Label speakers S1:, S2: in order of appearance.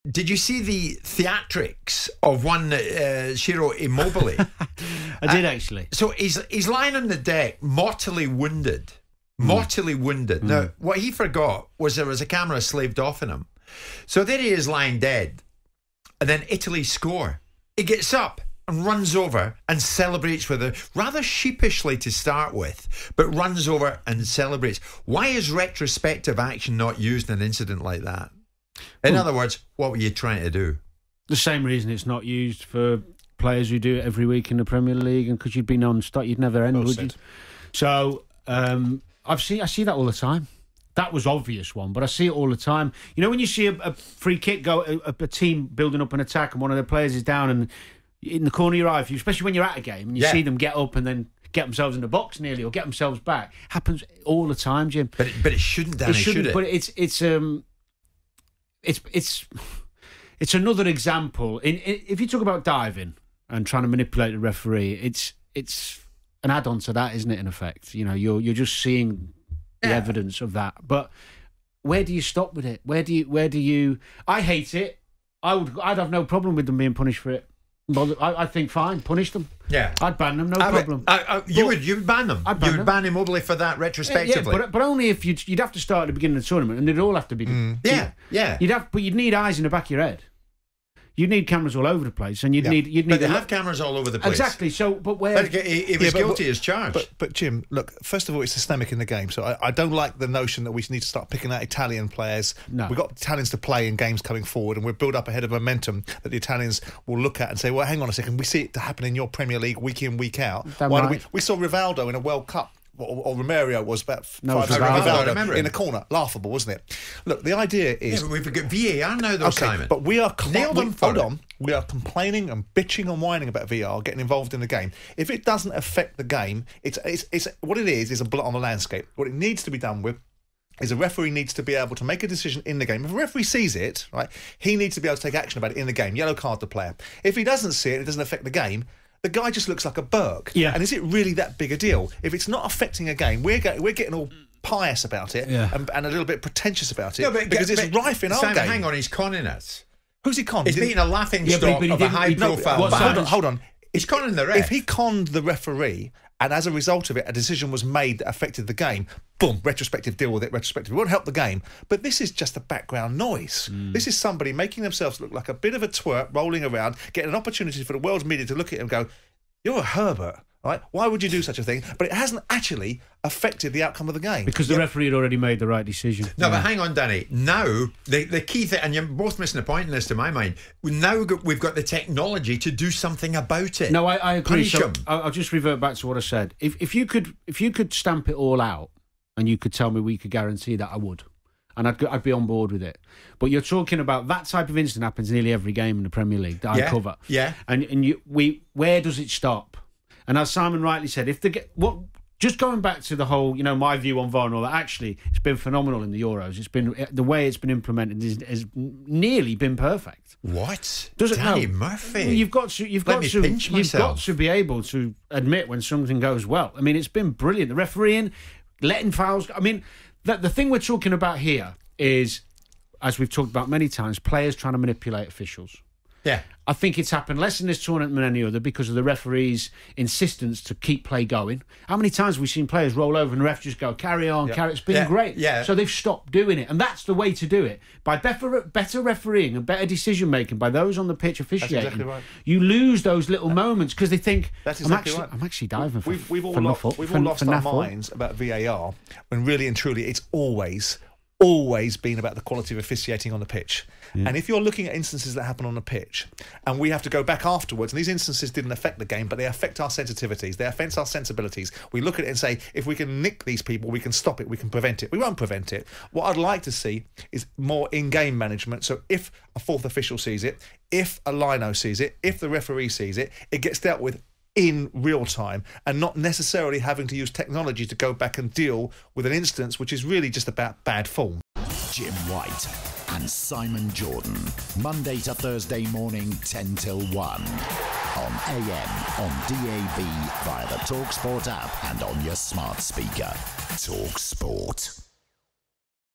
S1: Did you see the theatrics of one Ciro Immobile?
S2: I did actually.
S1: So he's lying on the deck, mortally wounded. Mortally wounded. Now, what he forgot was there was a camera slaved off in him. So there he is lying dead. And then Italy score. He gets up and runs over and celebrates with her, rather sheepishly to start with, but runs over and celebrates. Why is retrospective action not used in an incident like that? In other words, what were you trying to do?
S2: The same reason it's not used for players who do it every week in the Premier League, and because you'd be non-stop, you'd never end, would you? So I see that all the time. That was obvious one, but I see it all the time. You know, when you see a free kick go, a team building up an attack, and one of their players is down, and in the corner of your eye, especially when you're at a game, and you see them get up and then get themselves in the box nearly, or get themselves back. Happens all the time, Jim.
S1: But it shouldn't, Danny, should it?
S2: But it's another example. If you talk about diving and trying to manipulate the referee, it's an add-on to that, isn't it? In effect, you know, you're just seeing the evidence of that. But where do you stop with it? Where do you? I hate it. I'd have no problem with them being punished for it. I think fine, punish them. Yeah, I'd ban them, no problem.
S1: You would ban them. You would ban Immobile for that retrospectively.
S2: Yeah, but only if you'd have to start at the beginning of the tournament, and they'd all have to be. You'd need eyes in the back of your head. You'd need cameras all over the place, and you'd need.
S1: But they have cameras all over the place.
S2: Exactly. So, but where
S1: he was guilty as charged.
S3: But Jim, look. First of all, it's systemic in the game. So I don't like the notion that we need to start picking out Italian players.
S2: No.
S3: We've got Italians to play in games coming forward, and we'll build up ahead of momentum that the Italians will look at and say, "Well, hang on a second. We see it to happen in your Premier League week in, week out. We saw Rivaldo in a World Cup." Or Romario was about 5 years ago in a corner. Laughable, wasn't it? Look, the idea is...
S1: Yeah, but we've got VAR now, though, Simon.
S3: But we are... We are complaining and bitching and whining about VAR getting involved in the game. If it doesn't affect the game, it's what it is a blot on the landscape. What it needs to be done with is a referee needs to be able to make a decision in the game. If a referee sees it, right, he needs to be able to take action about it in the game. Yellow card the player. If he doesn't see it, it doesn't affect the game, the guy just looks like a Berk. Yeah. And is it really that big a deal? If it's not affecting a game, we're getting all pious about it and a little bit pretentious about it because it's rife in our game.
S1: Hang on, he's conning us.
S3: Who's he conned?
S1: He's beating a laughing stock of a high-profile
S3: Hold on.
S1: He's conning the ref.
S3: If he conned the referee, and as a result of it, a decision was made that affected the game, boom, retrospective, deal with it, retrospective. It won't help the game. But this is just a background noise. This is somebody making themselves look like a bit of a twerp, rolling around, getting an opportunity for the world's media to look at him and go, "You're a Herbert, right? Why would you do such a thing?" But it hasn't actually affected the outcome of the game.
S2: Because the referee had already made the right decision.
S1: No, but hang on, Danny. Now, the key thing, and you're both missing a point in this to my mind, now we've got the technology to do something about it.
S2: No, I agree. So I'll just revert back to what I said. If you could stamp it all out and you could tell me we could guarantee that, I would. And I'd be on board with it. But you're talking about that type of incident happens nearly every game in the Premier League that I cover. Yeah. And where does it stop? And as Simon rightly said, just going back to the whole, you know, my view on VAR and all that, actually, it's been phenomenal in the Euros. It's been the way it's been implemented has nearly been perfect.
S1: What? Danny Murphy.
S2: You've got to be able to admit when something goes well. I mean, it's been brilliant. The refereeing, letting fouls. I mean, the thing we're talking about here is, as we've talked about many times, players trying to manipulate officials. Yeah. I think it's happened less in this tournament than any other because of the referee's insistence to keep play going. How many times have we seen players roll over and the ref just go, carry on, carry on? It's been great. Yeah. So they've stopped doing it. And that's the way to do it. By better refereeing and better decision-making by those on the pitch officiating, that's exactly right. You lose those little moments because they think, I'm actually diving for
S3: We've all lost our minds about VAR when really and truly it's always been about the quality of officiating on the pitch. And if you're looking at instances that happen on the pitch and we have to go back afterwards, and these instances didn't affect the game, but they affect our sensitivities, they affect our sensibilities. We look at it and say, if we can nick these people, we can stop it, we can prevent it. We won't prevent it. What I'd like to see is more in-game management. So if a fourth official sees it, if a lino sees it, if the referee sees it, it gets dealt with in real time and not necessarily having to use technology to go back and deal with an instance which is really just about bad form.
S4: Jim White and Simon Jordan, Monday to Thursday morning 10 till 1 on AM, on DAB, via the talkSPORT app and on your smart speaker. talkSPORT.